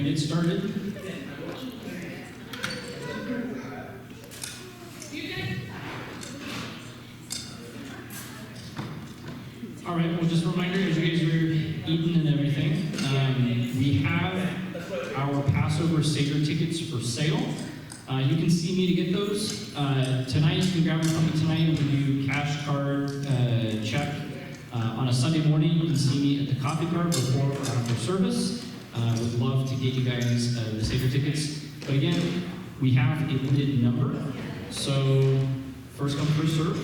get started. All right, well, just a reminder, as you guys are eating and everything, we have our Passover Seder tickets for sale. You can see me to get those. Tonight, you can grab them from me tonight. We can do cash card, check. On a Sunday morning, you can see me at the coffee bar before or after service. Would love to get you guys the Seder tickets. But again, we have a limited number. So first come, first serve.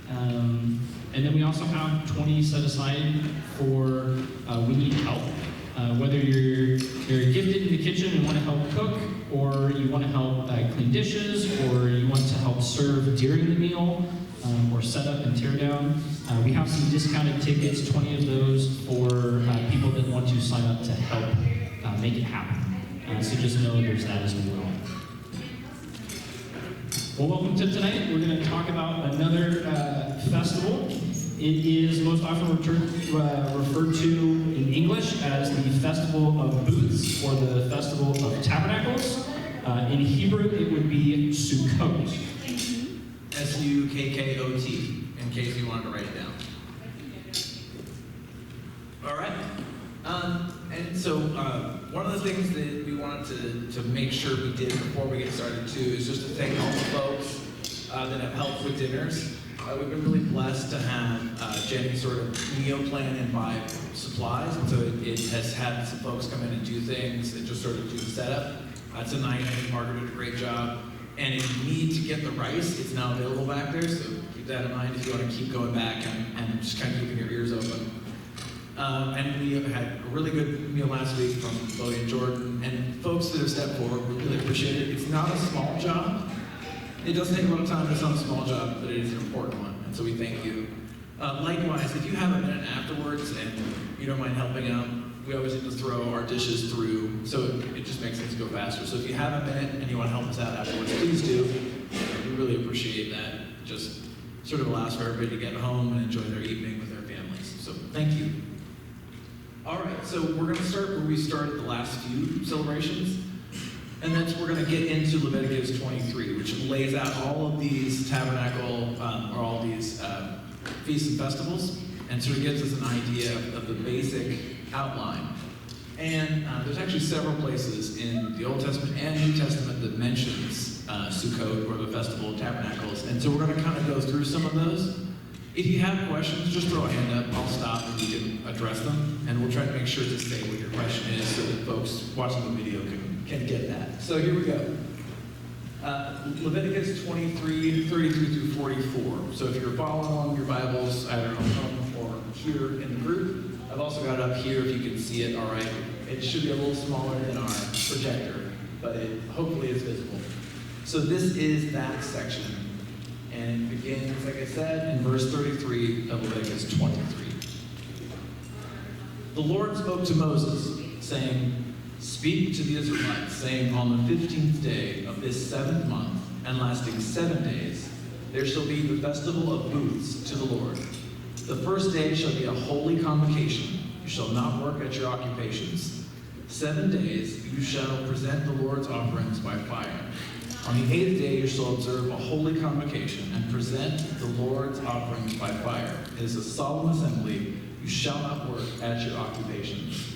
And then we also have 20 set aside for we need help. Whether you're gifted in the kitchen and want to help cook, or you want to help clean dishes, or you want to help serve during the meal, or set up and tear down. We have some discounted tickets, 20 of those for people that want to sign up to help make it happen. So just know there's that as well. Well, welcome to tonight. We're going to talk about another festival. It is most often referred to in English as the Festival of Booths or the Festival of Tabernacles. In Hebrew, it would be Sukkot. Sukkot, in case you wanted to write it down. All right. And so one of the things that we wanted to make sure we did before we get started too is just to thank all the folks that have helped with dinners. We've been really blessed to have Jenny sort of meal plan and buy supplies, and so it has had some folks come in and do things and just sort of do the setup. Tonight, I think Margaret did a great job. And if you need to get the rice, it's now available back there, so keep that in mind if you want to keep going back and just kind of keeping your ears open. And we had a really good meal last week from Bodie and Jordan, and folks that have stepped forward, we really appreciate it. It's not a small job. It does take a lot of time, it's not a small job, but it is an important one, and so we thank you. Likewise, if you have a minute afterwards and you don't mind helping out, we always need to throw our dishes through, so it just makes things go faster. So if you have a minute and you want to help us out afterwards, please do. We really appreciate that. Just sort of allows for everybody to get home and enjoy their evening with their families. So thank you. All right, so we're going to start where we started the last few celebrations. And that's we're going to get into Leviticus 23, which lays out all of these tabernacle, or all these feasts and festivals, and sort of gives us an idea of the basic outline. And there's actually several places in the Old Testament and New Testament that mentions Sukkot, or the Festival of Tabernacles. And so we're going to kind of go through some of those. If you have questions, just throw a hand up. I'll stop and we can address them. And we'll try to make sure to say what your question is so that folks watching the video can get that. So here we go. Leviticus 23, 33 through 44. So if you're following along your Bibles, either on home or here in the group, I've also got it up here if you can see it, all right. It should be a little smaller than our projector, but it hopefully is visible. So this is that section. And it begins, like I said, in verse 33 of Leviticus 23. The Lord spoke to Moses, saying, "Speak to the Israelites, saying, on the 15th day of this 7th month, and lasting 7 days, there shall be the festival of booths to the Lord. The first day shall be a holy convocation. You shall not work at your occupations. 7 days you shall present the Lord's offerings by fire. On the 8th day you shall observe a holy convocation and present the Lord's offerings by fire. It is a solemn assembly. You shall not work at your occupations.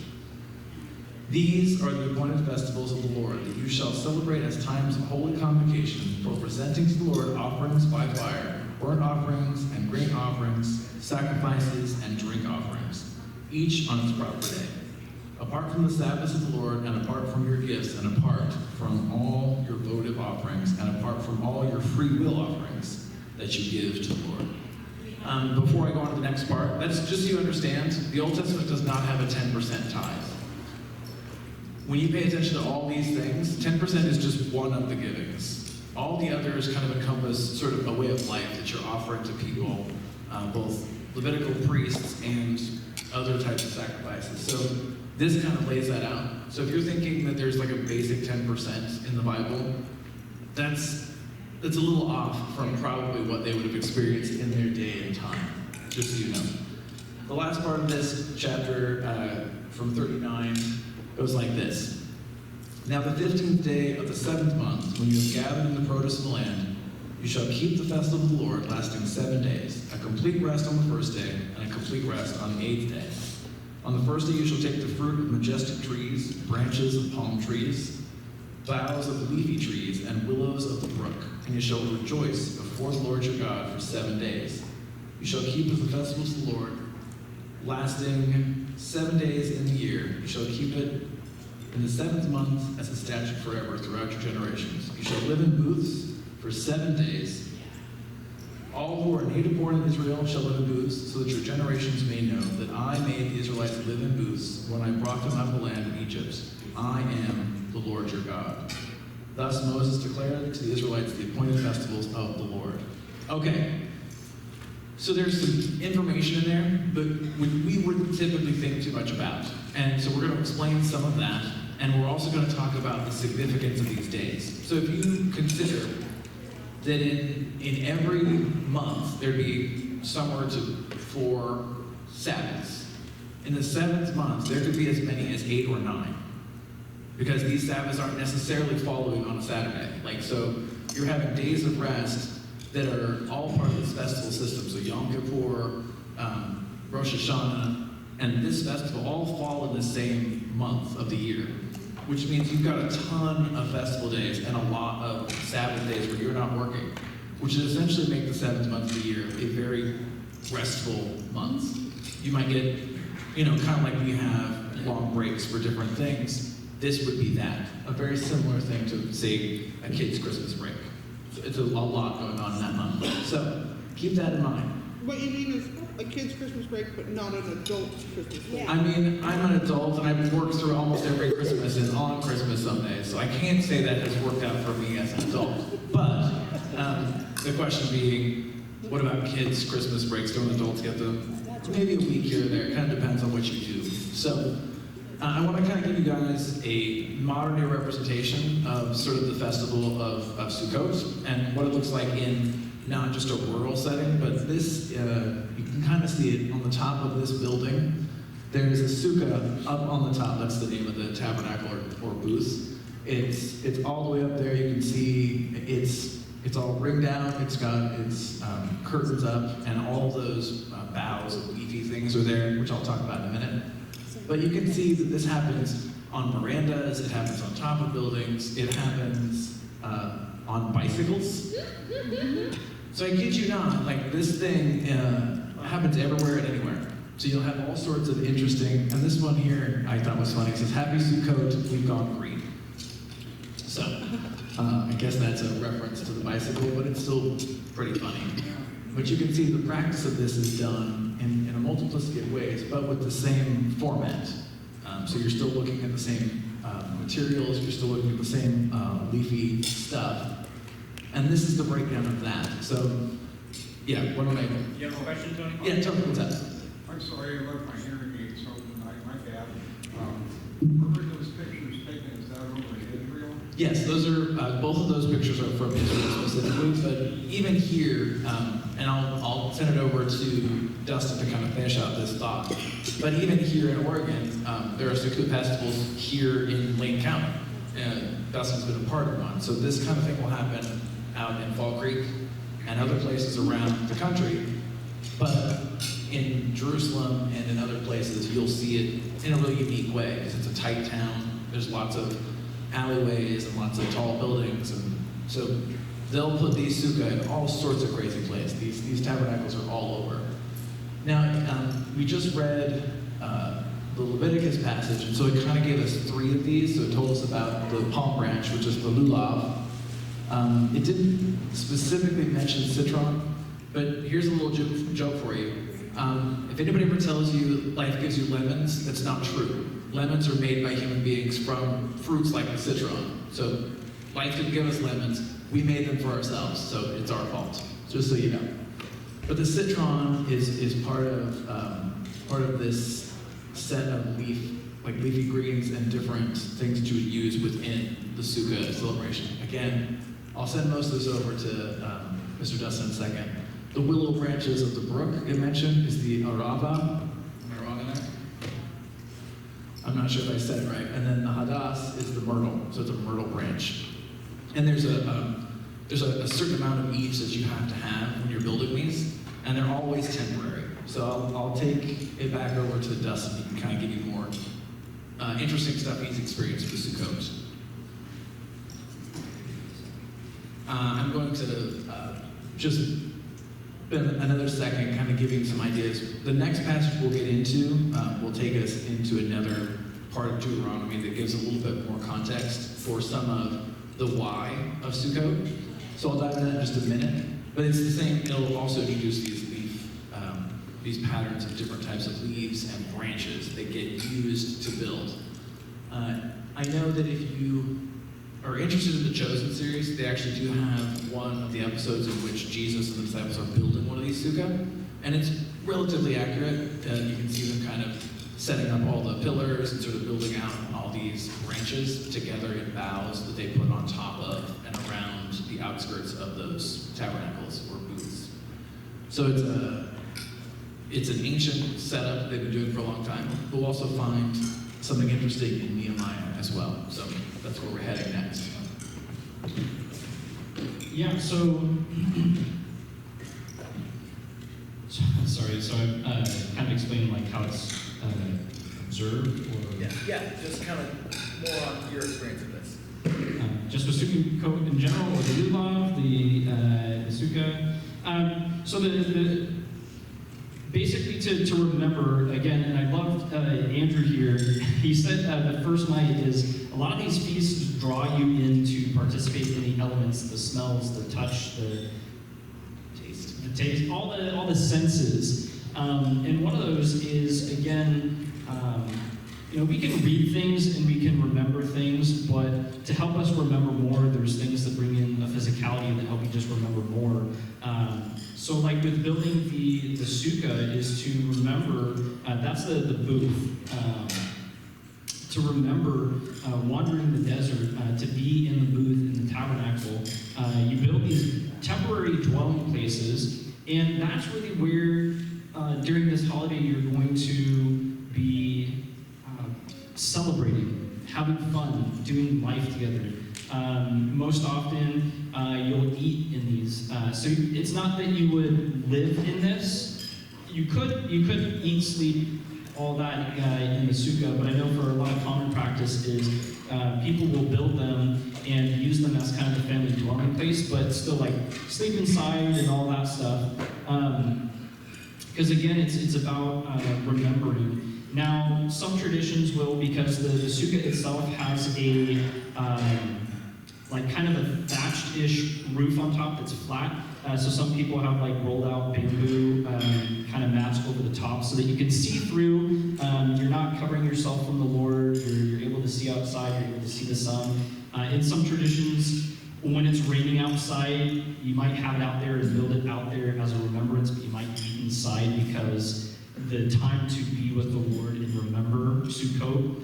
These are the appointed festivals of the Lord that you shall celebrate as times of holy convocation for presenting to the Lord offerings by fire, burnt offerings and grain offerings, sacrifices and drink offerings, each on its proper day. Apart from the Sabbaths of the Lord, and apart from your gifts, and apart from all your votive offerings, and apart from all your free will offerings that you give to the Lord." Before I go on to the next part, that's just so you understand, the Old Testament does not have a 10% tithe. When you pay attention to all these things, 10% is just one of the givings. All the others kind of encompass sort of a way of life that you're offering to people, both Levitical priests and other types of sacrifices. So this kind of lays that out. So if you're thinking that there's like a basic 10% in the Bible, that's a little off from probably what they would have experienced in their day and time, just so you know. The last part of this chapter, from 39, goes like this. Now the 15th day of the 7th month, when you have gathered in the produce of the land, you shall keep the festival of the Lord, lasting 7 days, a complete rest on the first day, and a complete rest on the 8th day. On the first day you shall take the fruit of majestic trees, branches of palm trees, boughs of leafy trees, and willows of the brook, and you shall rejoice before the Lord your God for 7 days. You shall keep as the festivals of the Lord, lasting 7 days in the year. You shall keep it in the 7th month as a statute forever throughout your generations. You shall live in booths for 7 days. All who are native born in Israel shall live in booths, so that your generations may know that I made the Israelites live in booths when I brought them out of the land of Egypt. I am the Lord your God. Thus Moses declared to the Israelites the appointed festivals of the Lord. Okay, so there's some information in there, but we wouldn't typically think too much about. And so we're going to explain some of that, and we're also going to talk about the significance of these days. So if you consider that in every month there'd be somewhere to 4 Sabbaths. In the 7th month, there could be as many as 8 or 9. Because these Sabbaths aren't necessarily following on a Saturday. Like, so you're having days of rest that are all part of this festival system. So Yom Kippur, Rosh Hashanah, and this festival all fall in the same month of the year, which means you've got a ton of festival days and a lot of Sabbath days where you're not working, which would essentially make the 7th month of the year a very restful month. You might get, kind of like we have long breaks for different things. This would be that, a very similar thing to, say, a kid's Christmas break. It's a lot going on in that month. So keep that in mind. What you mean is a kid's Christmas break, but not an adult's Christmas break. I mean, I'm an adult and I've worked through almost every Christmas and on Christmas some days, so I can't say that has worked out for me as an adult. But the question being, what about kids' Christmas breaks? Don't adults get them? Maybe a week here or there. It kind of depends on what you do. So I want to kind of give you guys a modern-day representation of sort of the festival of Sukkot and what it looks like in not just a rural setting, but this, you can kind of see it on the top of this building. There's a sukkah up on the top. That's the name of the tabernacle or booth. It's all the way up there. You can see it's all ringed out. It's got its curtains up, and all those boughs and leafy things are there, which I'll talk about in a minute. But you can see that this happens on verandas. It happens on top of buildings. It happens on bicycles. So I kid you not, like this thing happens everywhere and anywhere. So you'll have all sorts of interesting, and this one here I thought was funny. It says, "Happy Sukkot, we've gone green." So I guess that's a reference to the bicycle, but it's still pretty funny. But you can see the practice of this is done in a multiplicity of ways, but with the same format. So you're still looking at the same materials, you're still looking at the same leafy stuff. And this is the breakdown of that. So, yeah, what do I... You have a question, Tony? Yeah, tell me what's that. I'm sorry, I left my hearing aid, so my bad. Where were those pictures taken? Is that over in Israel? Yes, those are, both of those pictures are from Israel specifically, but even here, and I'll send it over to Dustin to kind of finish out this thought, but even here in Oregon, there are Sukkot festivals here in Lane County, and Dustin's been a part of one, so this kind of thing will happen out in Fall Creek and other places around the country, but in Jerusalem and in other places, you'll see it in a really unique way, because it's a tight town, there's lots of alleyways and lots of tall buildings, and so they'll put these sukkah in all sorts of crazy places. These tabernacles are all over. Now, we just read the Leviticus passage, and so it kind of gave us 3 of these, so it told us about the palm branch, which is the lulav. It didn't specifically mention citron, but here's a little joke for you. If anybody ever tells you life gives you lemons, that's not true. Lemons are made by human beings from fruits like the citron. So life didn't give us lemons, we made them for ourselves, so it's our fault, just so you know. But the citron is part of this set of leafy greens and different things that you would use within the Sukkah celebration. Again, I'll send most of this over to Mr. Dustin in a second. The willow branches of the brook it mentioned is the arava. Am I wrong in there? I'm not sure if I said it right. And then the hadas is the myrtle, so it's a myrtle branch. And there's a certain amount of each that you have to have when you're building these, and they're always temporary. So I'll take it back over to Dustin. He can kind of give you more interesting stuff he's experienced with Sukkot. I'm going to just spend another second kind of giving some ideas. The next passage we'll get into will take us into another part of Deuteronomy that gives a little bit more context for some of the why of Sukkot. So I'll dive into that in just a minute. But it's the same, it'll also introduce these patterns of different types of leaves and branches that get used to build. I know that if you are interested in the Chosen series, they actually do have one of the episodes in which Jesus and the disciples are building one of these sukkah, and it's relatively accurate. You can see them kind of setting up all the pillars and sort of building out all these branches together in boughs that they put on top of and around the outskirts of those tabernacles or booths. So it's an ancient setup they've been doing for a long time. We'll also find something interesting in Nehemiah as well. So that's where we're heading next. Yeah, so I'm kind of explaining like how it's observed, or Yeah, just kind of more on your experience of this. just with Sukkot in general, or the lulav, the sukkah. So the basically to remember again, and I loved Andrew here. He said the first night is a lot of these feasts draw you in to participate in the elements, the smells, the touch, the taste, all the senses. And one of those is again, we can read things and we can remember things, but to help us remember more, there's things that bring in a physicality that help you just remember more. So like with building the sukkah is to remember, that's the booth. To remember wandering the desert, to be in the booth, in the tabernacle. You build these temporary dwelling places, and that's really where during this holiday you're going to be celebrating, having fun, doing life together. Most often, you'll eat in these. So it's not that you would live in this. You could eat, sleep, all that in the sukkah, but I know for a lot of common practice is people will build them and use them as kind of a family dwelling place, but still like sleep inside and all that stuff. Because again, it's about remembering. Now, some traditions will, because the sukkah itself has a like kind of a thatched-ish roof on top that's flat. So some people have like rolled out bamboo kind of mats over the top so that you can see through. You're not covering yourself from the Lord. You're able to see outside. You're able to see the sun. In some traditions, when it's raining outside, you might have it out there and build it out there as a remembrance, but you might eat inside because the time to be with the Lord and remember Sukkot,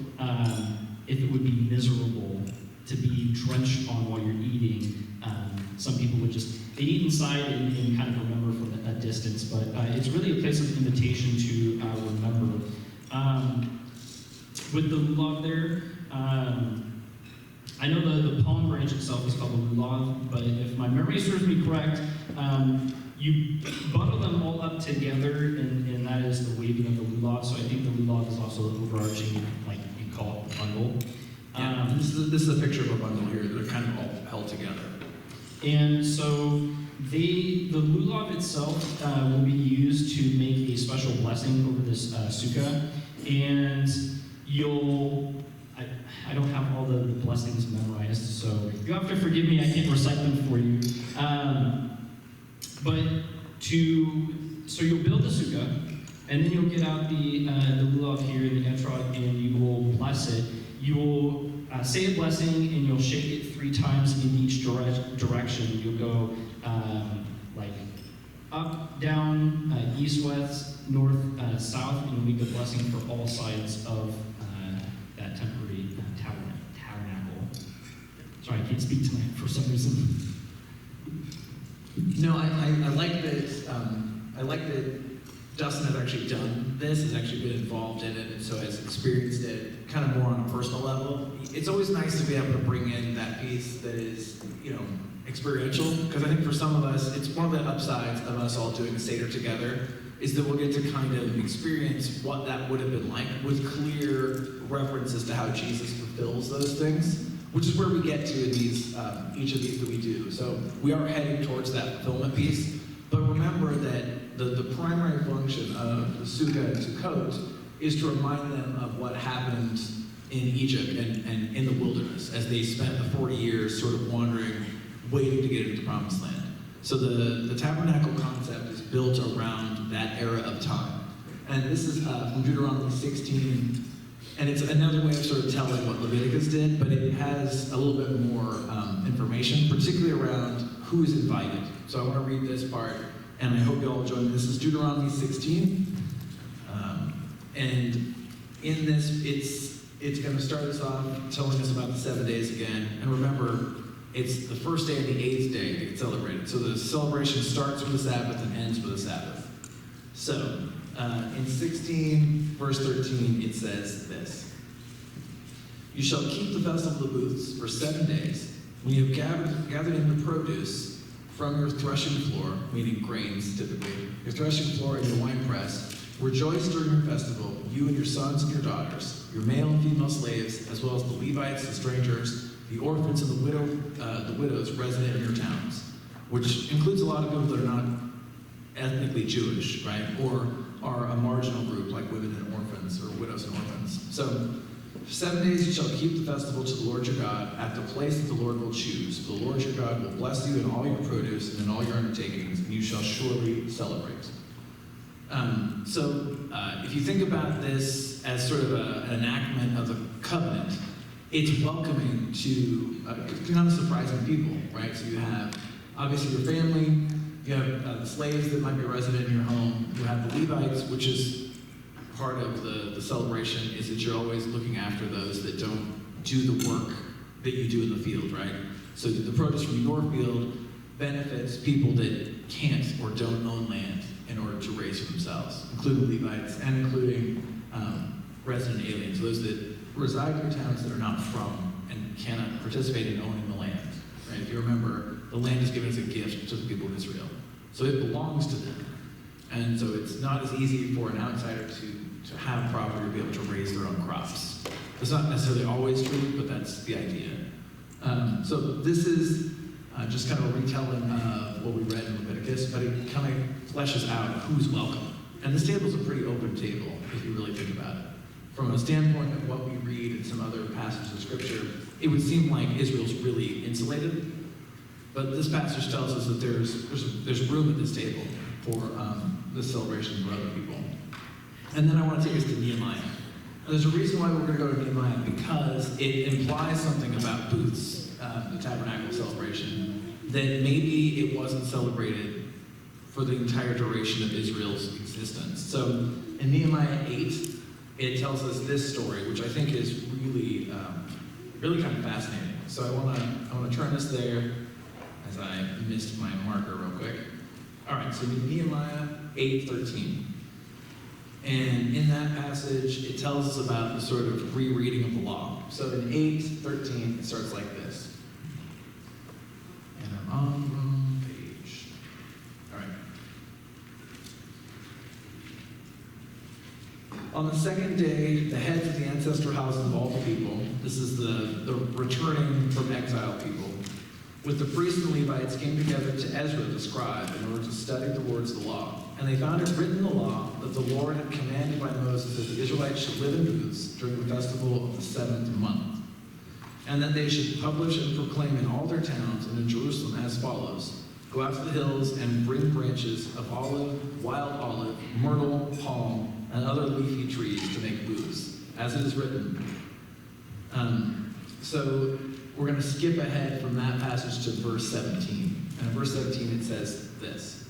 if it would be miserable to be drenched on while you're eating, some people would just, they eat inside and kind of remember from a distance, but it's really a place of invitation to remember. With the lulav there, I know the palm branch itself is called the lulav, but if my memory serves me correct, you bundle them all up together, and that is the waving of the lulav. So I think the lulav is also overarching, like you call it, the bundle. This is a picture of a bundle here. They're kind of all held together. And so the lulav itself will be used to make a special blessing over this sukkah, and I don't have all the blessings memorized, so you have to forgive me, I can't recite them for you. So you'll build the sukkah, and then you'll get out the lulav here in the etrog, and you will bless it. You will say a blessing, and you'll shake it 3 times in each direction. You'll go like up, down, east, west, north, south, and you'll make a blessing for all sides of that temporary tabernacle. Sorry, I can't speak tonight for some reason. No, I like that. I like that Dustin has actually done this, has actually been involved in it, and so has experienced it kind of more on a personal level. it's always nice to be able to bring in that piece that is, experiential, because I think for some of us, it's one of the upsides of us all doing a Seder together, is that we'll get to kind of experience what that would have been like with clear references to how Jesus fulfills those things, which is where we get to in these, each of these that we do. So we are heading towards that fulfillment piece, but remember that the primary function of the Sukkah and Sukkot is to remind them of what happened in Egypt and in the wilderness as they spent the 40 years sort of wandering, waiting to get into the Promised Land. So the tabernacle concept is built around that era of time. And this is from Deuteronomy 16, and it's another way of sort of telling what Leviticus did, but it has a little bit more information, particularly around who is invited. So I want to read this part, and I hope you all join me. This is Deuteronomy 16. And in this, it's going to start us off telling us about the 7 days again. And remember, it's the first day and the 8th day that get celebrated. So the celebration starts with the Sabbath and ends with the Sabbath. So in 16, verse 13, it says this. You shall keep the festival of the booths for 7 days. When you have gathered in the produce from your threshing floor, meaning grains typically, your threshing floor and your winepress, rejoice during your festival, you and your sons and your daughters, your male and female slaves, as well as the Levites, the strangers, the orphans, and the widows resident in your towns, which includes a lot of people that are not ethnically Jewish, right, or are a marginal group like women and orphans, or widows and orphans. So, 7 days you shall keep the festival to the Lord your God at the place that the Lord will choose. For the Lord your God will bless you in all your produce and in all your undertakings, and you shall surely celebrate. If you think about this as sort of an enactment of the covenant, it's welcoming to kind of surprising people, right? So you have obviously your family, you have the slaves that might be resident in your home, you have the Levites, which is part of the celebration, is that you're always looking after those that don't do the work that you do in the field, right? So the produce from your field benefits people that can't or don't own land in order to raise for themselves, including Levites and including resident aliens, those that reside in your towns that are not from and cannot participate in owning the land. Right? If you remember, the land is given as a gift to the people of Israel. So it belongs to them. And so it's not as easy for an outsider to have property or be able to raise their own crops. That's not necessarily always true, but that's the idea. So this is just kind of a retelling of what we read in Leviticus, but it kind of fleshes out who's welcome. And this table is a pretty open table, if you really think about it. From a standpoint of what we read in some other passages of Scripture, it would seem like Israel's really insulated. But this passage tells us that there's room at this table for this celebration for other people. And then I want to take us to Nehemiah. And there's a reason why we're going to go to Nehemiah, because it implies something about booths, the tabernacle celebration, that maybe it wasn't celebrated for the entire duration of Israel's existence. So in Nehemiah 8, it tells us this story, which I think is really, really kind of fascinating. So I want to turn us there, as I missed my marker real quick. All right, so Nehemiah 8:13. And in that passage, it tells us about the sort of rereading of the law. So in 8:13, it starts like this. And I'm on the wrong page. All right. On the second day, the heads of the ancestral houses of all the people, this is the returning from exile people, with the priests and Levites came together to Ezra the scribe in order to study the words of the law. And they found it written in the law that the Lord had commanded by Moses that the Israelites should live in booths during the festival of the 7th month, and that they should publish and proclaim in all their towns and in Jerusalem as follows: go out to the hills and bring branches of olive, wild olive, myrtle, palm, and other leafy trees to make booths, as it is written. So we're going to skip ahead from that passage to verse 17. And in verse 17 it says this: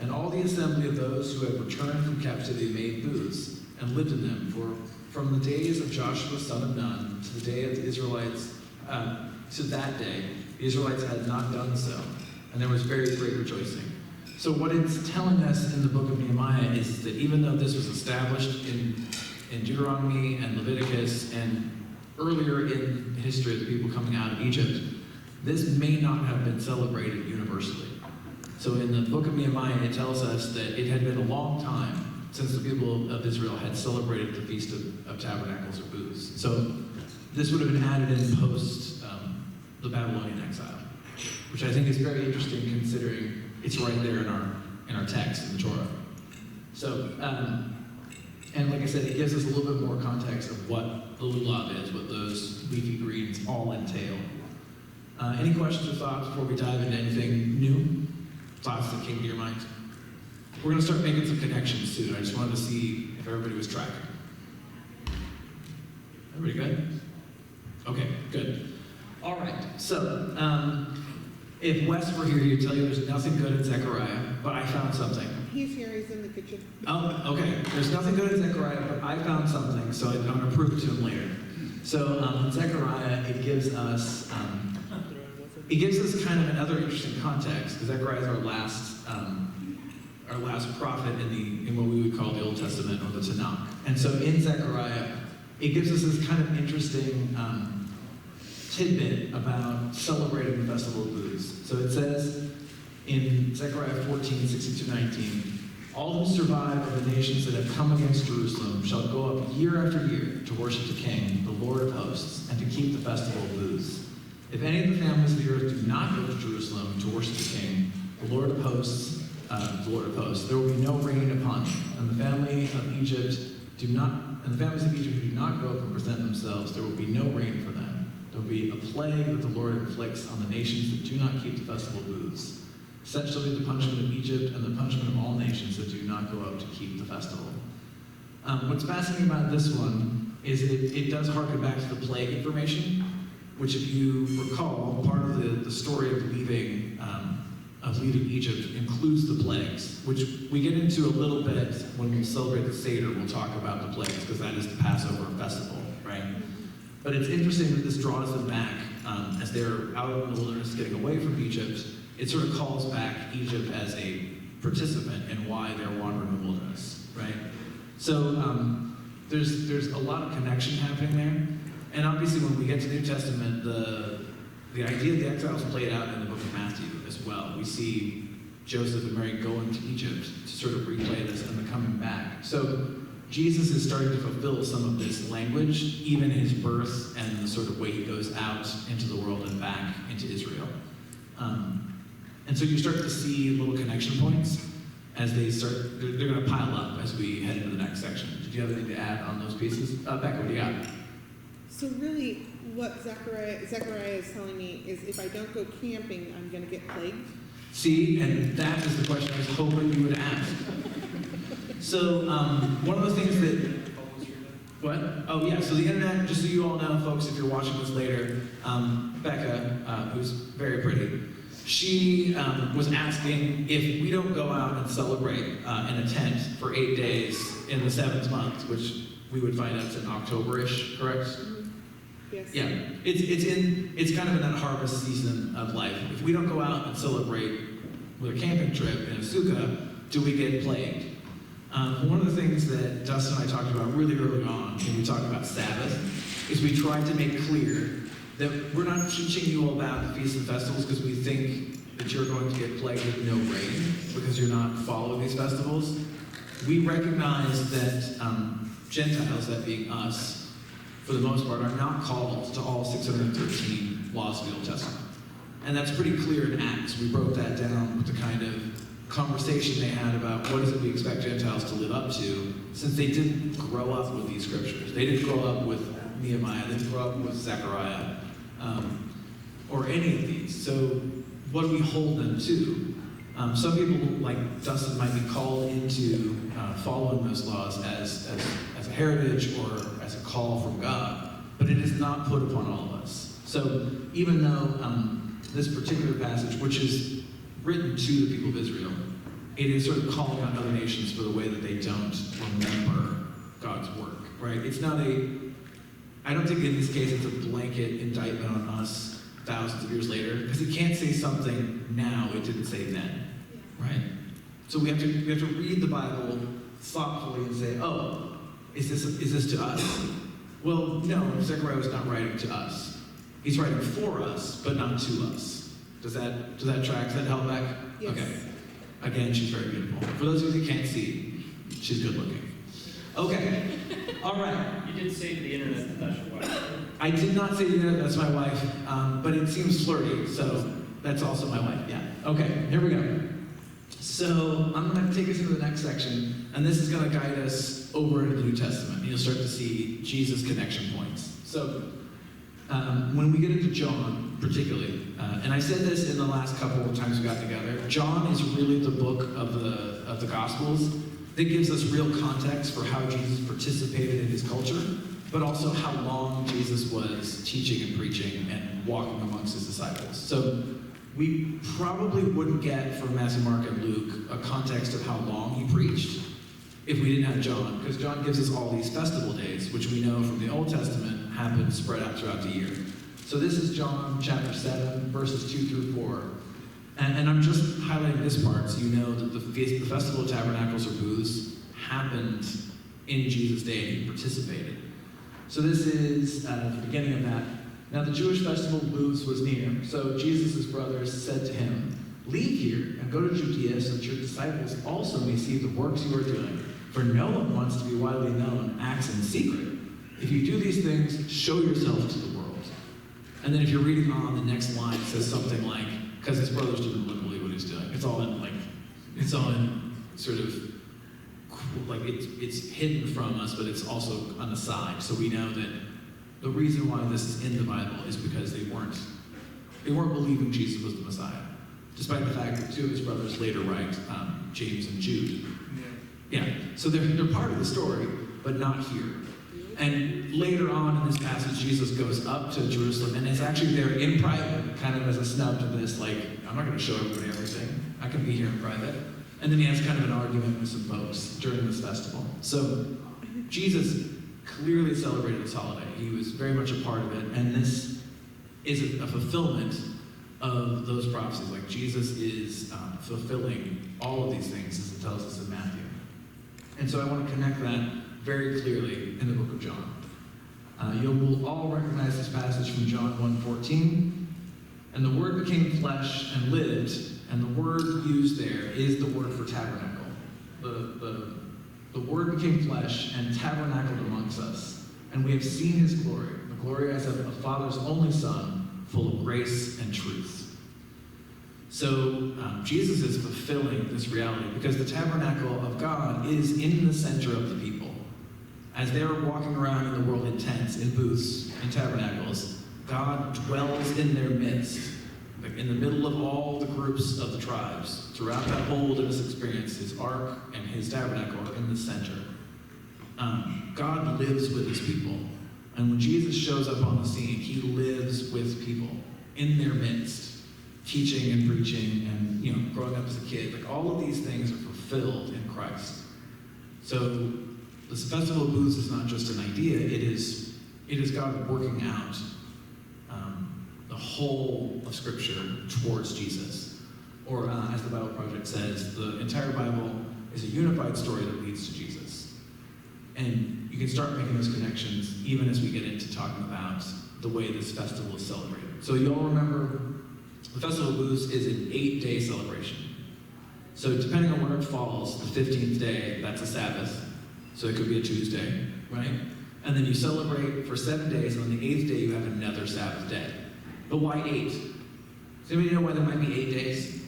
and all the assembly of those who have returned from captivity made booths and lived in them, for from the days of Joshua son of Nun to the day of the Israelites, to that day, the Israelites had not done so, and there was very great rejoicing. So what it's telling us in the book of Nehemiah is that even though this was established in Deuteronomy and Leviticus and earlier in history of the people coming out of Egypt, this may not have been celebrated universally. So in the book of Nehemiah, it tells us that it had been a long time since the people of Israel had celebrated the Feast of Tabernacles or Booths. So this would have been added in post the Babylonian exile, which I think is very interesting considering it's right there in our text in the Torah. So, and like I said, it gives us a little bit more context of what the lulav is, what those leafy greens all entail. Any questions or thoughts before we dive into anything new? Thoughts that came to your mind? We're going to start making some connections soon. I just wanted to see if everybody was tracking. Everybody good? Okay, good. All right, so if Wes were here, he'd tell you there's nothing good in Zechariah, but I found something. He's here, he's in the kitchen. Oh, okay. There's nothing good in Zechariah, but I found something, so I'm going to prove it to him later. So in Zechariah, it gives us kind of another interesting context, because Zechariah is our last prophet in what we would call the Old Testament or the Tanakh. And so in Zechariah, it gives us this kind of interesting tidbit about celebrating the Festival of Booths. So it says in Zechariah 14:16-19, all who survive of the nations that have come against Jerusalem shall go up year after year to worship the King, the Lord of hosts, and to keep the Festival of Booths. If any of the families of the earth do not go to Jerusalem to worship the King, the Lord of hosts, there will be no rain upon them. And the families of Egypt who do not go up and present themselves, there will be no rain for them. There will be a plague that the Lord inflicts on the nations that do not keep the festival booths. Such shall be the punishment of Egypt and the punishment of all nations that do not go up to keep the festival. What's fascinating about this one is it does harken back to the plague information, which, if you recall, part of the story of leaving Egypt includes the plagues, which we get into a little bit when we celebrate the Seder. We'll talk about the plagues because that is the Passover festival, right? But it's interesting that this draws them back as they're out in the wilderness getting away from Egypt. It sort of calls back Egypt as a participant in why they're wandering the wilderness, right? So there's a lot of connection happening there. And obviously when we get to the New Testament, the idea of the exile is played out in the book of Matthew as well. We see Joseph and Mary going to Egypt to sort of replay this and then coming back. So Jesus is starting to fulfill some of this language, even his birth and the sort of way he goes out into the world and back into Israel. And so you start to see little connection points as they're going to pile up as we head into the next section. Did you have anything to add on those pieces? Becca, what do you got? So really, what Zechariah is telling me is if I don't go camping, I'm going to get plagued. See, and that is the question I was hoping you would ask. So one of the things that, what? Oh yeah, so the internet, just so you all know, folks, if you're watching this later, Becca, who's very pretty, she was asking if we don't go out and celebrate in a tent for 8 days in the 7th month, which we would find out it's in October-ish, correct? Mm-hmm. Yes. Yeah, it's kind of in that harvest season of life. If we don't go out and celebrate with a camping trip in a sukkah, do we get plagued? One of the things that Dustin and I talked about really early on when we talked about Sabbath is we tried to make clear that we're not teaching you all about the feasts and festivals because we think that you're going to get plagued with no rain because you're not following these festivals. We recognize that Gentiles, that being us, for the most part, are not called to all 613 laws of the Old Testament. And that's pretty clear in Acts. We broke that down with the kind of conversation they had about what is it we expect Gentiles to live up to, since they didn't grow up with these scriptures. They didn't grow up with Nehemiah, they didn't grow up with Zechariah, or any of these. So what do we hold them to? Some people, like Dustin, might be called into following those laws as a heritage or as a call from God, but it is not put upon all of us. So even though this particular passage, which is written to the people of Israel, it is sort of calling on other nations for the way that they don't remember God's work, right? It's not I don't think in this case it's a blanket indictment on us thousands of years later, because it can't say something now it didn't say then, right? So we have to read the Bible thoughtfully and say, oh, is this to us? Well, no, Zechariah was not writing to us. He's writing for us, but not to us. Does that track? Does that help back? Yes. Okay. Again, she's very beautiful. For those of you who can't see, she's good looking. Okay. All right. You did say to the internet that that's your wife. I did not say that that's my wife, but it seems flirty, so that's also my wife, yeah. Okay, here we go. So I'm going to take us into the next section, and this is going to guide us over into the New Testament. You'll start to see Jesus' connection points. So when we get into John, particularly, and I said this in the last couple of times we got together, John is really the book of the Gospels that gives us real context for how Jesus participated in his culture, but also how long Jesus was teaching and preaching and walking amongst his disciples. So we probably wouldn't get from Matthew, Mark, and Luke a context of how long he preached if we didn't have John, because John gives us all these festival days, which we know from the Old Testament happen spread out throughout the year. So this is John chapter 7, verses 2 through 4. And I'm just highlighting this part so you know that the Festival of Tabernacles or Booths happened in Jesus' day and he participated. So this is the beginning of that. Now the Jewish festival of booths was near, so Jesus' brothers said to him, "Leave here and go to Judea so that your disciples also may see the works you are doing. For no one wants to be widely known, acts in secret. If you do these things, show yourself to the world." And then if you're reading on, the next line says something like, because his brothers didn't really believe what he was doing. It's all in sort of, like it's hidden from us, but it's also on the side. So we know that the reason why this is in the Bible is because they weren't believing Jesus was the Messiah, despite the fact that two of his brothers later write, James and Jude. Yeah, so they're part of the story, but not here. And later on in this passage, Jesus goes up to Jerusalem, and it's actually there in private, kind of as a snub to this, like, I'm not going to show everybody everything. I can be here in private. And then he has kind of an argument with some folks during this festival. So Jesus clearly celebrated this holiday. He was very much a part of it, and this is a fulfillment of those prophecies. Like Jesus is fulfilling all of these things, as it tells us in Matthew. And so I want to connect that very clearly in the book of John. You will all recognize this passage from John 1:14. "And the Word became flesh and lived," and the word used there is the word for tabernacle. The Word became flesh and tabernacled amongst us, and we have seen his glory, the glory as of a Father's only Son, full of grace and truth. So Jesus is fulfilling this reality because the tabernacle of God is in the center of the people. As they're walking around in the world in tents, in booths, in tabernacles, God dwells in their midst, like in the middle of all the groups of the tribes. Throughout that whole wilderness experience, his ark and his tabernacle are in the center. God lives with his people. And when Jesus shows up on the scene, he lives with people in their midst, teaching and preaching and growing up as a kid. Like all of these things are fulfilled in Christ. So this Festival of Booths is not just an idea, it is God working out the whole of Scripture towards Jesus. Or as the Bible Project says, the entire Bible is a unified story that leads to Jesus. And you can start making those connections even as we get into talking about the way this festival is celebrated. So you all remember, the Festival of Booths is an 8-day celebration. So depending on where it falls, the 15th day, that's a Sabbath. So it could be a Tuesday, right? And then you celebrate for 7 days, and on the 8th day you have another Sabbath day. But why 8? Does anybody know why there might be 8 days?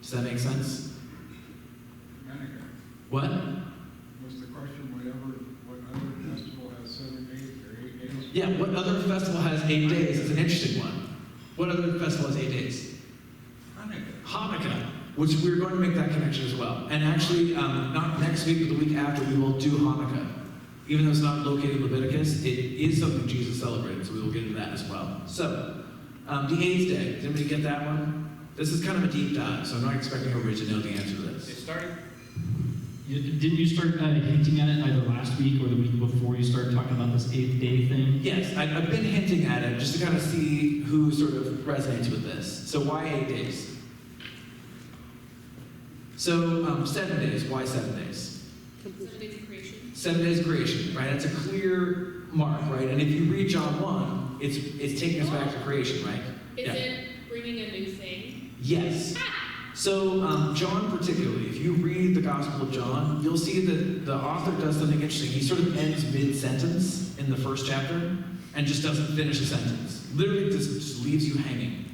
Does that make sense? Hanukkah. What? Was the question what other festival has 7 days or 8 days? Yeah, what other festival has 8 days? It's an interesting one. What other festival has 8 days? Hanukkah, which we're going to make that connection as well. And actually, not next week, but the week after, we will do Hanukkah. Even though it's not located in Leviticus, it is something Jesus celebrated, so we will get into that as well. So, the 8th day, did anybody get that one? This is kind of a deep dive, so I'm not expecting everybody to know the answer to this. Didn't you start hinting at it either last week or the week before you started talking about this 8th day thing? Yes, I've been hinting at it just to kind of see who sort of resonates with this. So why 8 days? So 7 days, why 7 days? 7 days of creation. 7 days of creation, right? It's a clear mark, right? And if you read John 1, it's taking us back to creation, right? Is it bringing a new thing? Yes. So John particularly, if you read the Gospel of John, you'll see that the author does something interesting. He sort of ends mid-sentence in the first chapter and just doesn't finish a sentence. Literally just leaves you hanging.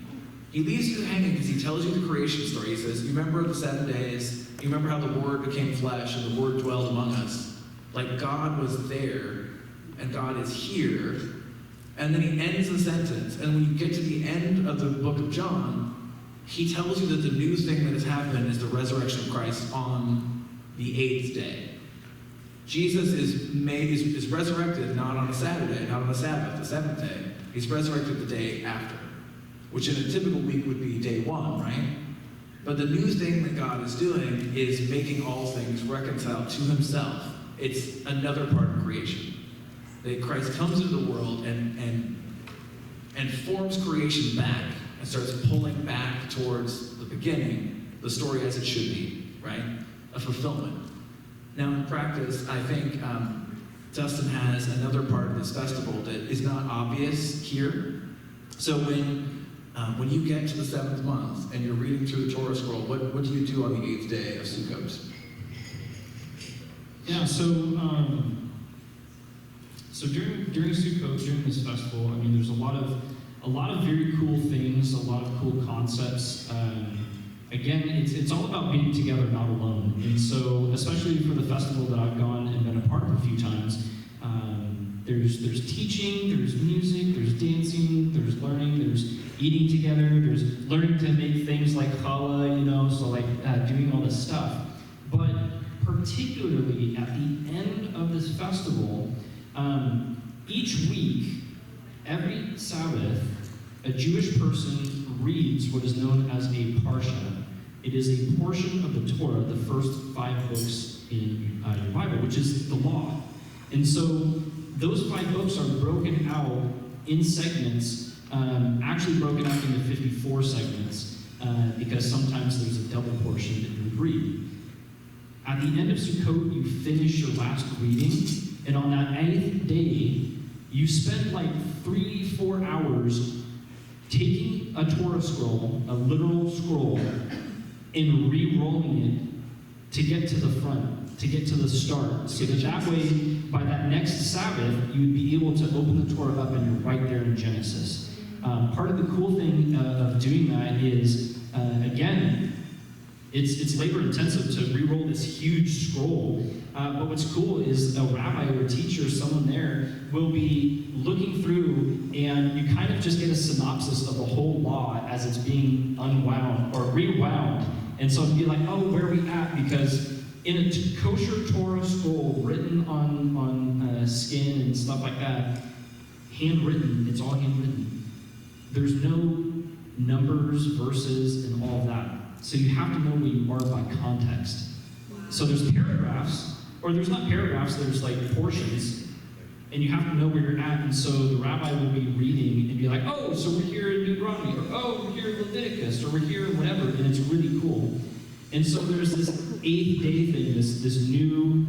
He leaves you hanging because he tells you the creation story. He says, you remember the 7 days, you remember how the Word became flesh and the Word dwelled among us. Like God was there and God is here. And then he ends the sentence. And when you get to the end of the book of John, he tells you that the new thing that has happened is the resurrection of Christ on the 8th day. Jesus is resurrected not on a Saturday, not on a Sabbath, the 7th day. He's resurrected the day after, which in a typical week would be day 1, right? But the new thing that God is doing is making all things reconciled to himself. It's another part of creation. That Christ comes into the world and forms creation back and starts pulling back towards the beginning, the story as it should be, right? A fulfillment. Now in practice, I think Dustin has another part of this festival that is not obvious here. So when you get to the 7th month and you're reading through the Torah scroll, what do you do on the 8th day of Sukkot? Yeah, so during Sukkot, during this festival, I mean, there's a lot of very cool things, a lot of cool concepts. Again, it's all about being together, not alone. And so, especially for the festival that I've gone and been a part of a few times, there's teaching, there's music, there's dancing, there's learning, there's eating together, there's learning to make things like challah, so like doing all this stuff. But particularly at the end of this festival, each week, every Sabbath, a Jewish person reads what is known as a parsha. It is a portion of the Torah, the first 5 books in your Bible, which is the law. And so those 5 books are broken out in segments, actually broken out into 54 segments, because sometimes there's a double portion that you would read. At the end of Sukkot, you finish your last reading, and on that 8th day, you spend like 3-4 hours taking a Torah scroll, a literal scroll, and re-rolling it to get to the front, to get to the start. So that way, by that next Sabbath, you would be able to open the Torah up and you're right there in Genesis. Part of the cool thing of doing that is, again, it's labor intensive to re-roll this huge scroll. But what's cool is a rabbi or a teacher, someone there, will be looking through and you kind of just get a synopsis of the whole law as it's being unwound or rewound. And so it'd be like, oh, where are we at? Because in a kosher Torah scroll written on skin and stuff like that, handwritten, it's all handwritten. There's no numbers, verses, and all of that. So you have to know where you are by context. So there's paragraphs, or there's not paragraphs, there's like portions, and you have to know where you're at. And so the rabbi will be reading and be like, oh, so we're here in Deuteronomy, or oh, we're here in Leviticus, or we're here in whatever, and it's really cool. And so there's this 8th day thing, this new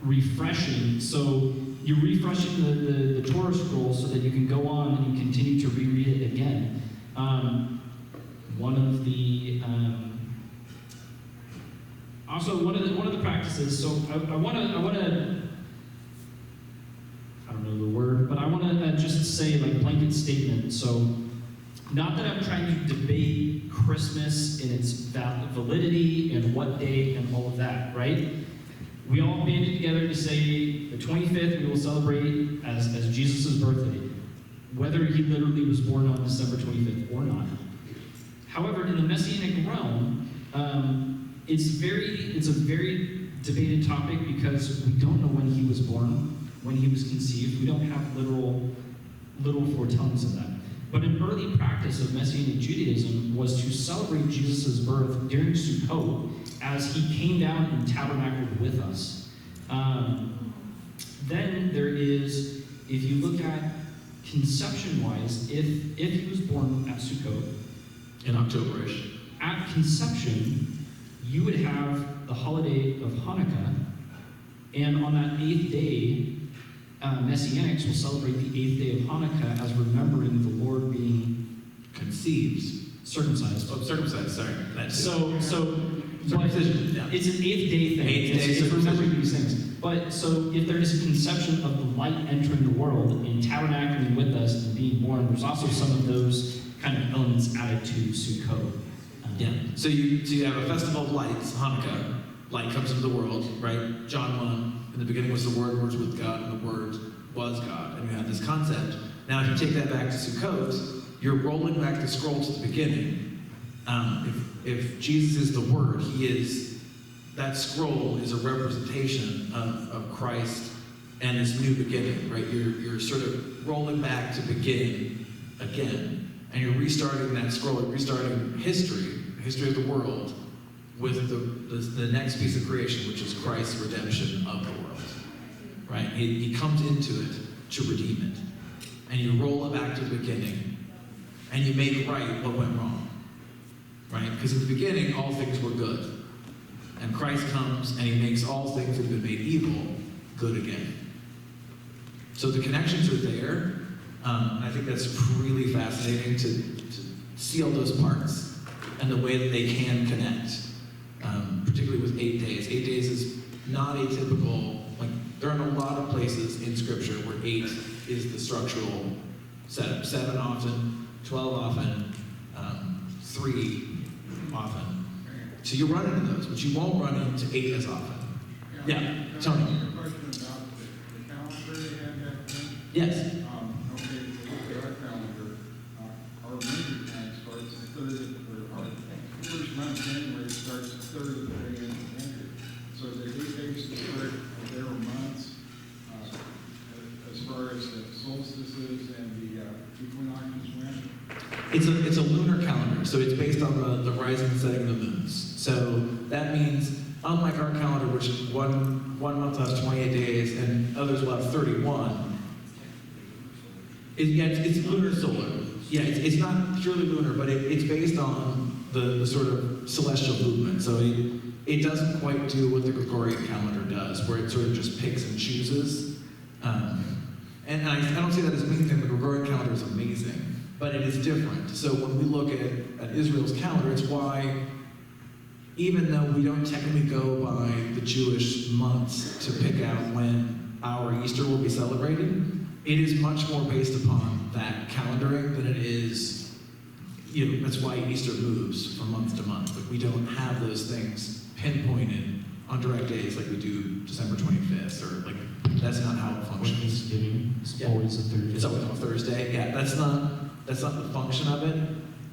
refreshing. So you're refreshing the Torah scroll so that you can go on and you continue to reread it again. One of the practices. So I want to I don't know the word, but I want to just say like blanket statement. So not that I'm trying to debate Christmas and its validity and what day and all of that, right? We all banded together to say the 25th we will celebrate as Jesus' birthday, whether he literally was born on December 25th or not. However, in the Messianic realm, it's a very debated topic because we don't know when he was born, when he was conceived. We don't have literal foretellings of that. But an early practice of Messianic Judaism was to celebrate Jesus' birth during Sukkot as he came down and tabernacled with us. Then there is, if you look at conception-wise, if he was born at Sukkot, in October-ish, at conception, you would have the holiday of Hanukkah, and on that 8th day, Messianics will celebrate the 8th day of Hanukkah as remembering the Lord being Conceives. circumcised. Oh, circumcised, sorry. That's So, circumcision, yeah. it's an 8th day thing. Eighth day It's remembering circumcision. these things. But so if there is a conception of the light entering the world and tabernacling with us and being born, there's also some of those kind of elements added to Sukkot. Yeah. So you have a festival of lights, Hanukkah. Light comes into the world, right? John 1. In the beginning was the Word was with God, and the Word was God. And you have this concept. Now, if you take that back to Sukkot, you're rolling back the scroll to the beginning. If Jesus is the Word, He is, that scroll is a representation of Christ and this new beginning, right? You're sort of rolling back to begin again, and you're restarting that scroll, you're restarting history of the world, with the next piece of creation, which is Christ's redemption of the world, right? He comes into it to redeem it, and you roll it back to the beginning, and you make right what went wrong, right? Because in the beginning, all things were good, and Christ comes and He makes all things that have been made evil good again. So the connections are there, and I think that's really fascinating to see all those parts and the way that they can connect. Particularly with 8 days. 8 days is not atypical. Like, there aren't a lot of places in Scripture where 8 is the structural setup. 7 often, 12 often, 3 often. So you run into those, but you won't run into 8 as often. Yeah, Tony. A question about the calendar they had back then. Yes. Okay, so our calendar, our winter time starts the 3rd, or our first month in January starts the 3rd of the day in January. So they base the start of their months as far as the solstices and the equinoxes when. It's a lunar calendar, so it's based on the rising and setting of the moons. So that means, unlike our calendar, which one month has 28 days and others will have 31, it's lunar solar. Yeah, it's not purely lunar, but it's based on the sort of celestial movement. So it doesn't quite do what the Gregorian calendar does, where it sort of just picks and chooses. And I don't say that as a mean thing. The Gregorian calendar is amazing, but it is different. So when we look at Israel's calendar, it's why, even though we don't technically go by the Jewish months to pick out when our Easter will be celebrated, it is much more based upon that calendaring than it is, that's why Easter moves from month to month. Like, we don't have those things pinpointed on direct days like we do December 25th, or like, that's not how it functions. Thanksgiving is Yeah. always a Thursday. It's always on Thursday. Yeah, that's not the function of it.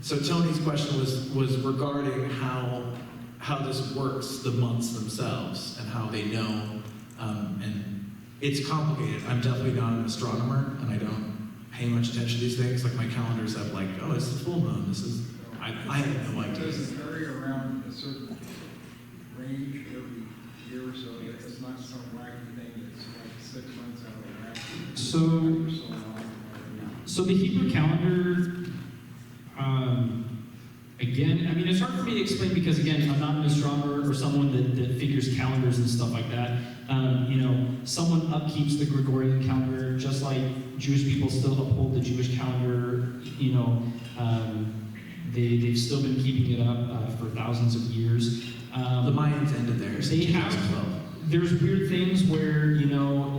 So Tony's question was regarding how this works, the months themselves, and how they know. And it's complicated. I'm definitely not an astronomer, and I don't pay much attention to these things. Like, my calendars have like, oh, this is full moon. I have no idea. Does it vary around a certain range every year, so it's not some wacky thing that's like 6 months out of whack? So long. So the Hebrew calendar, again, I mean, it's hard for me to explain because, again, I'm not an astronomer or someone that figures calendars and stuff like that. Someone upkeeps the Gregorian calendar, just like Jewish people still uphold the Jewish calendar. They've still been keeping it up for thousands of years. The Mayans ended theirs. They in have. 2012. There's weird things where,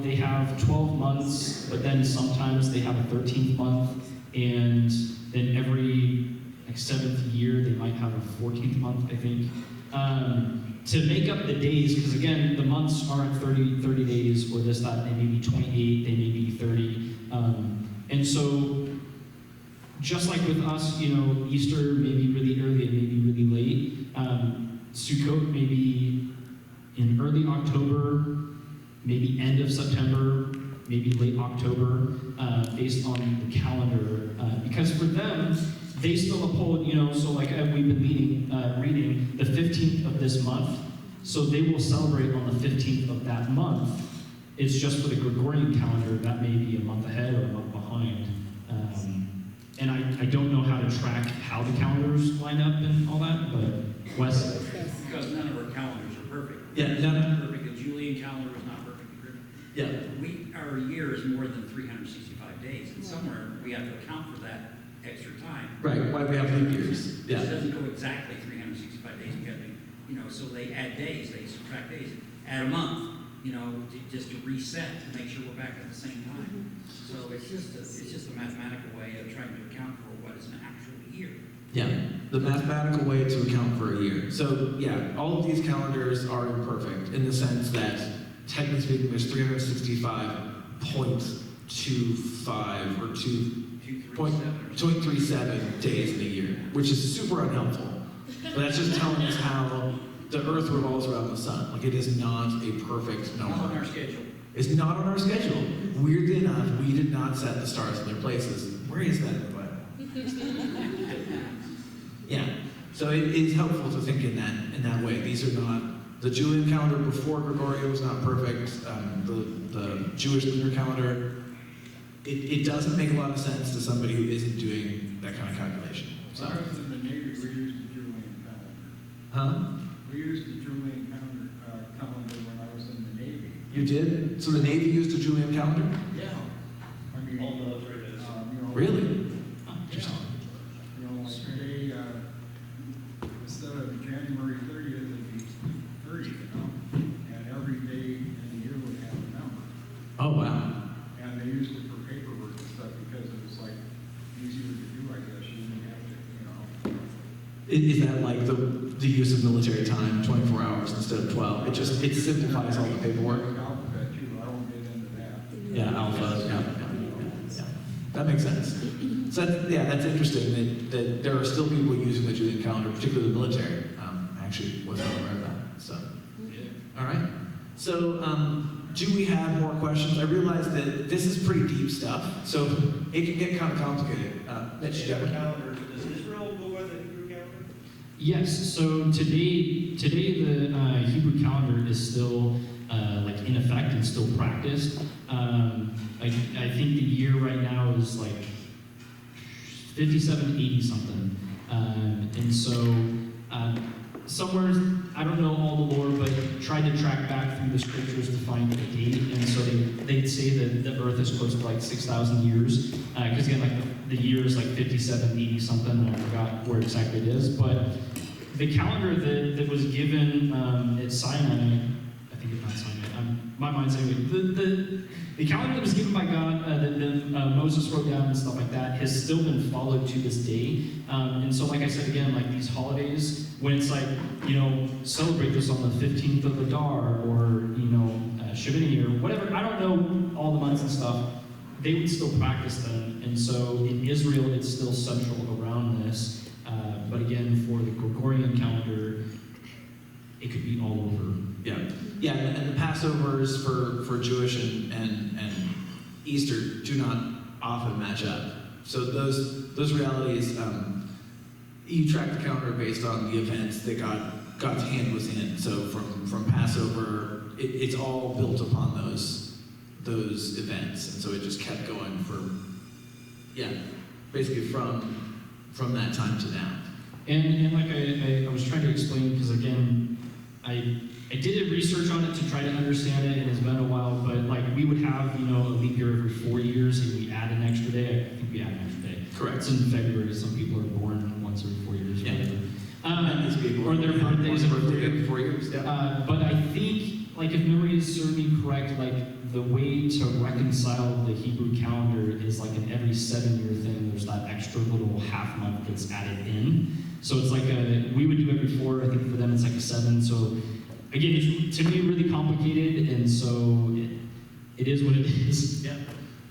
they have 12 months, but then sometimes they have a 13th month, and then every 7th year they might have a 14th month, I think. To make up the days, because again, the months aren't 30 days or this, that, they may be 28, they may be 30. And so, just like with us, Easter may be really early and maybe really late. Sukkot may be in early October, maybe end of September, maybe late October, based on the calendar. Because for them, they still uphold, so like we've been reading the 15th of this month, so they will celebrate on the 15th of that month. It's just for the Gregorian calendar, that may be a month ahead or a month behind. And I don't know how to track how the calendars line up and all that, but Wes? Because none of our calendars are perfect. Yeah, It's not perfect. The Julian calendar is not perfect. Yeah. Our every year is more than 365 days, and somewhere we have to account for that extra time. Right, why do we have leap years? It doesn't go exactly 365 days, you got to, so they add days, they subtract days, add a month, just to reset, to make sure we're back at the same time. So it's just a mathematical way of trying to account for what is an actual year. Yeah, the mathematical way to account for a year. So yeah, all of these calendars are imperfect in the sense that technically speaking, there's 365.25 or 2.37 days in a year, which is super unhelpful. But that's just telling us how the Earth revolves around the sun. Like, it is not a perfect number. Not on our schedule. It's not on our schedule. Weirdly enough, we did not set the stars in their places. Where is that in the Bible? Yeah. So it is helpful to think in that way. These are not the Julian calendar before Gregorian was not perfect. The Jewish lunar calendar, it doesn't make a lot of sense to somebody who isn't doing that kind of calculation. So. When I was in the Navy, we used the Julian calendar. Huh? We used the Julian calendar when I was in the Navy. You did? So the Navy used a Julian calendar? Yeah. I mean, All military does. Really? Oh, interesting. Like today, instead of January 30th, it'd be 30, and every day in the year would have a number. Oh, wow. And they used it for paperwork and stuff because it was like easier to do, I guess. You didn't have to, Is that like the use of military time, 24 hours instead of 12? It simplifies all the paperwork. Alphabet too, I won't get into that. Yeah, alpha. Yeah. That makes sense. So that's interesting that there are still people using the Julian calendar, particularly the military. I actually wasn't aware of that. So, all right. So, do we have more questions? I realize that this is pretty deep stuff, so it can get kind of complicated. Mitch, The calendar, does Israel go by the Hebrew calendar? Yes, so today the Hebrew calendar is still like in effect and still practiced. I think the year right now is like 5780 something. And so somewhere, I don't know all the lore, but tried to track back through the scriptures to find the date. And so they'd say that the earth is close to like 6,000 years. Because again, like the year is like 5780 something, and I forgot where exactly it is. But the calendar that was given at Sinai, I think it's not Sinai, my mind's anyway, the calendar that was given by God, that Moses wrote down and stuff like that, has still been followed to this day. And so, like I said again, like these holidays, when it's like, celebrate this on the 15th of Adar, or, Shavini, or whatever, I don't know all the months and stuff, they would still practice them. And so in Israel, it's still central around this. But again, for the Gregorian calendar, it could be all over. Yeah, and the Passovers for Jewish and Easter do not often match up. So those realities, you track the calendar based on the events that God's hand was in. So from Passover, it's all built upon those events, and so it just kept going basically from that time to now. And like I was trying to explain, because again, I did a research on it to try to understand it, and it's been a while, but like we would have, a leap year every 4 years, and we add an extra day. I think we add an extra day. Correct. It's in February. Some people are born once every 4 years. Yeah. Or their birthdays every 4 years. Yeah. But I think, like if memory is serving me correct, like the way to reconcile the Hebrew calendar is like an every 7-year thing. There's that extra little half month that's added in. So it's like we would do every 4. I think for them it's like a 7. So again, it's to me really complicated, and so it is what it is. Yeah.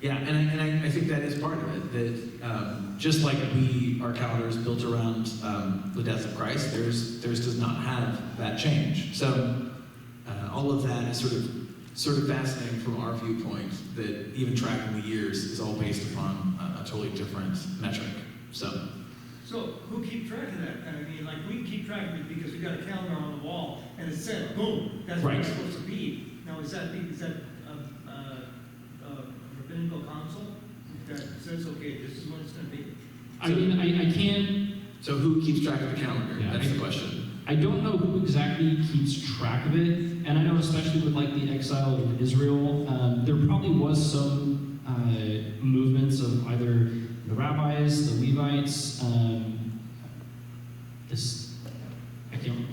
Yeah, and I think that is part of it. That just like our calendar is built around the death of Christ, theirs does not have that change. So all of that is sort of fascinating from our viewpoint. That even tracking the years is all based upon a totally different metric. So who keep track of that? I mean, like we keep track of it because we got a calendar on the wall and it said, boom, that's what it's supposed to be. Now, is that a rabbinical council that says, okay, this is what it's going to be? I mean, I can't. So who keeps track of the calendar? Yeah, that's the question. I don't know who exactly keeps track of it, and I know especially with like the exile of Israel, there probably was some movements of either the rabbis, the Levites,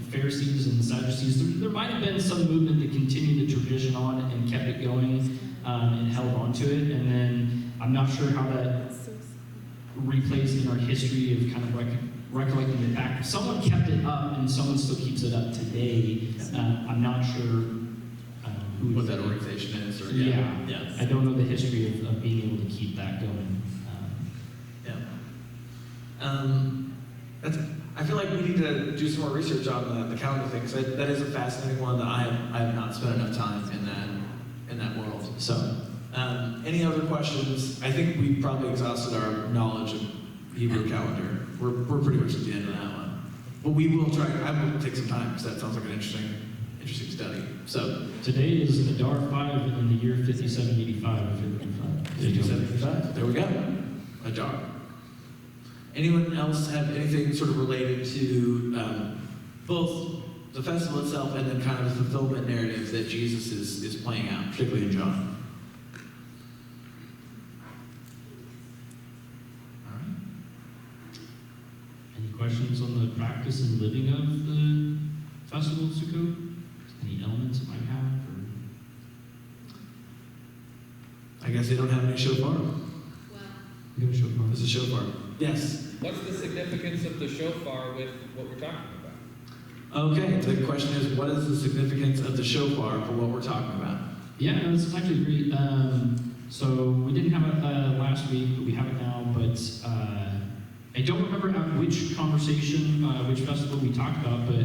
Pharisees and Sadducees. There might have been some movement that continued the tradition on and kept it going and held on to it, and then I'm not sure how that replays in our history of kind of recollecting it back. Someone kept it up and someone still keeps it up today. I'm not sure who What that organization is, or Yeah. yeah. I don't know the history of being able to keep that going. I feel like we need to do some more research on the calendar thing, because that is a fascinating one that I have not spent enough time in that world. So, any other questions? I think we probably exhausted our knowledge of Hebrew calendar. We're pretty much at the end of that one. But we will try. I will take some time, because that sounds like an interesting study. So, Today is Adar 5 in the year 5785. If you're looking for 5785. There we go. Adar. Anyone else have anything sort of related to both the festival itself and then kind of the fulfillment narrative that Jesus is playing out, particularly in John? All right. Any questions on the practice and living of the festival of Sukkot? Any elements it might have? I guess they don't have any shofar. Wow. You got a shofar? There's a shofar. Yes. What's the significance of the shofar with what we're talking about? Okay, the question is, what is the significance of the shofar for what we're talking about? Yeah, no, this is actually great. So we didn't have it last week, but we have it now. But I don't remember which conversation, which festival we talked about, but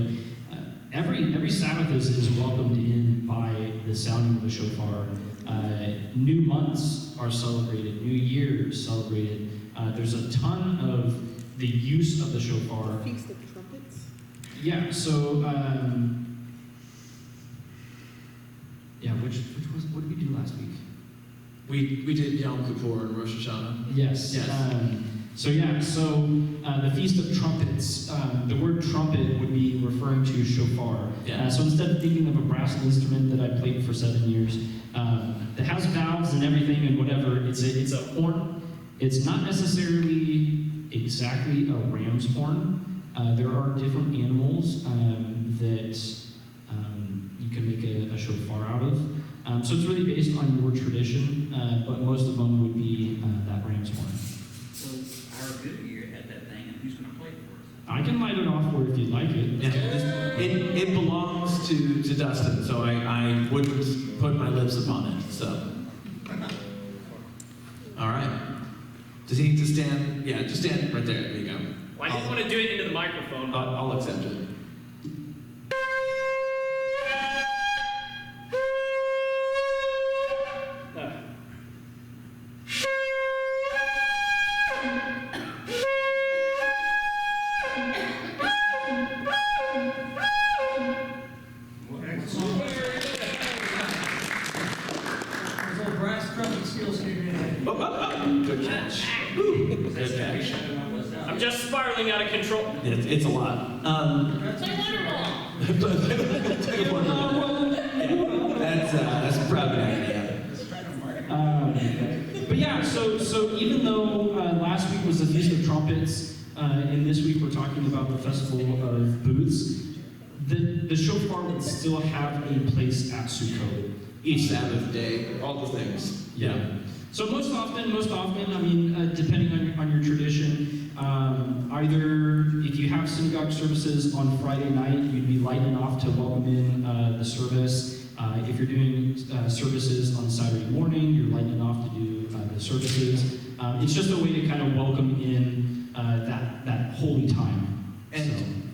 every Sabbath is welcomed in by the sounding of the shofar. New months are celebrated, new year is celebrated. There's a ton of the use of the shofar. Feast of Trumpets? Yeah, so, what did we do last week? We did Yom Kippur and Rosh Hashanah. Yes. Yes. The Feast of Trumpets, the word trumpet would be referring to shofar. Yeah. So instead of thinking of a brass instrument that I played for 7 years, that has valves and everything and whatever, it's a horn. It's not necessarily exactly a ram's horn. There are different animals that you can make a shofar out of. So it's really based on your tradition, but most of them would be that ram's horn. So our good year had that thing, and who's going to play it for us? I can light it off for if you'd like it. Yeah, it belongs to Dustin, so I wouldn't put my lips upon it. So, all right. Does he need to stand? Yeah, just stand right there. There you go. Well, I didn't want to do it into the microphone, but I'll accept it. Those old brass trumpet skills came in. Good catch. Woo, good catch. I'm just spiraling out of control. It's a lot. Play Wonderball. That's probably not gonna happen. But yeah, so even though last week was the Feast of Trumpets, and this week we're talking about the Festival of Booths, the shofar would still have a place at Sukkot. Each Sabbath day, all the things. Yeah. So most often, I mean, depending on your tradition, either if you have synagogue services on Friday night, you'd be lighting off to welcome in the service. If you're doing services on Saturday morning, you're lighting off to do the services. It's just a way to kind of welcome in that holy time.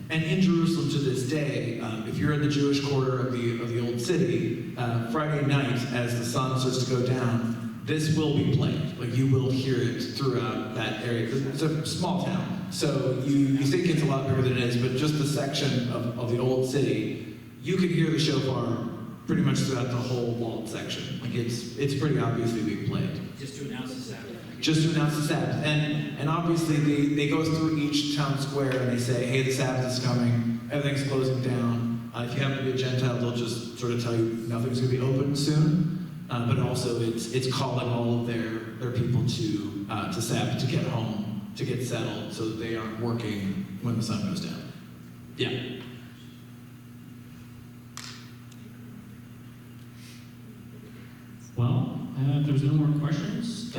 And in Jerusalem to this day, if you're in the Jewish quarter of the old city, Friday night as the sun starts to go down, this will be played. Like you will hear it throughout that area. It's a small town, so you think it's a lot bigger than it is, but just the section of the old city, you can hear the shofar pretty much throughout the whole walled section. Like it's pretty obviously being played. Just to announce the Sabbath. just to announce the Sabbath. And obviously they go through each town square and they say, hey, the Sabbath is coming, everything's closing down. If you happen to be a Gentile, they'll just sort of tell you nothing's going to be open soon. But also it's calling all of their people to Sabbath, to get home, to get settled, so that they aren't working when the sun goes down. Yeah. Well, if there's no more questions,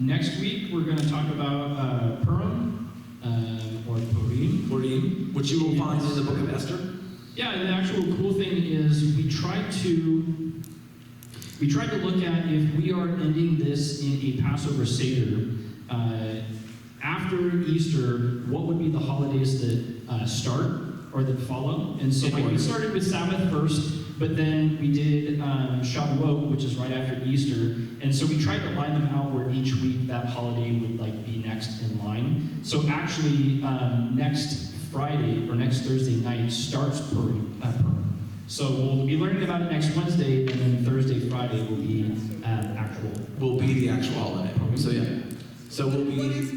next week we're going to talk about Purim, or Purim. Which you will find in the book of Esther. Yeah, and the actual cool thing is we tried to look at if we are ending this in a Passover Seder, after Easter, what would be the holidays that start or that follow? And so like we started with Sabbath first, but then we did Shavuot, which is right after Easter. And so we tried to line them out where each week that holiday would like be next in line. So actually, next Friday or next Thursday night starts Purim. So we'll be learning about it next Wednesday, and then Thursday, Friday will be Will be the actual holiday. So yeah. So we'll What be. is,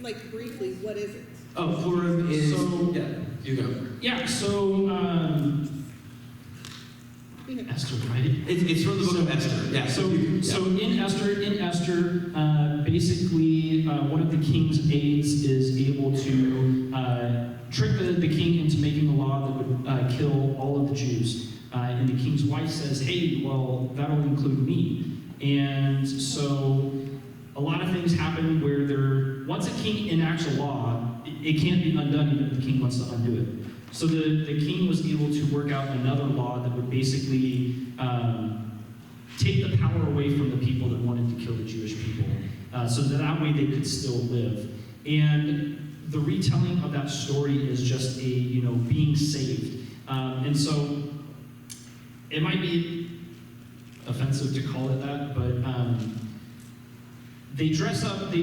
like briefly, what is it? Oh, Purim is. So- yeah, you go. Yeah, so Esther, right? It's from the book of Esther. Yeah. So yeah. in Esther, basically one of the king's aides is able to trick the king into making a law that would kill all of the Jews. And the king's wife says, hey, well, that'll include me. And so a lot of things happen where once a king enacts a law, it can't be undone even if the king wants to undo it. So the king was able to work out another law that would basically take the power away from the people that wanted to kill the Jewish people, so that way they could still live. And the retelling of that story is just being saved. And so it might be offensive to call it that, but they dress up.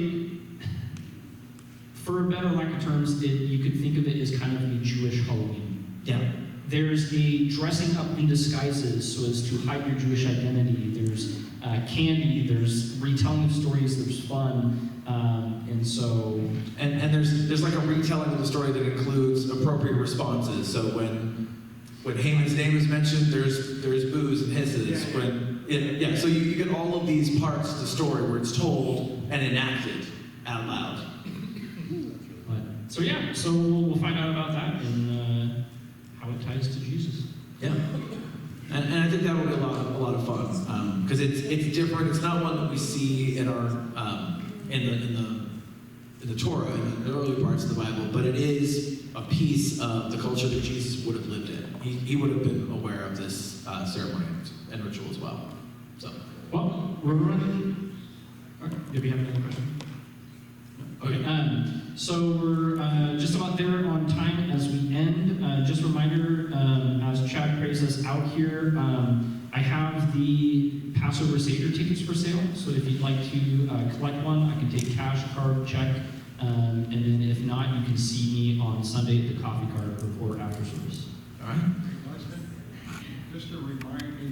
For a better lack of terms, you could think of it as kind of a Jewish Halloween. Yeah. There's a dressing up in disguises so as to hide your Jewish identity. There's candy. There's retelling of stories. There's fun, and so. And there's like a retelling of the story that includes appropriate responses. So when Haman's name is mentioned, there's boos and hisses. Yeah. So you get all of these parts of the story where it's told and enacted out loud. So yeah, so we'll find out about that and how it ties to Jesus. Yeah. And I think that will be a lot of fun because it's different. It's not one that we see in our in the Torah, in the early parts of the Bible, but it is a piece of the culture that Jesus would have lived in. He would have been aware of this ceremony and ritual as well. So. Well, we're running. Did we have another question? Okay. So we're just about there on time as we end. Just a reminder, as Chad prays us out here, I have the Passover Seder tickets for sale. So if you'd like to collect one, I can take cash, card, check, and then if not, you can see me on Sunday at the coffee cart before after service. All right. Just to remind me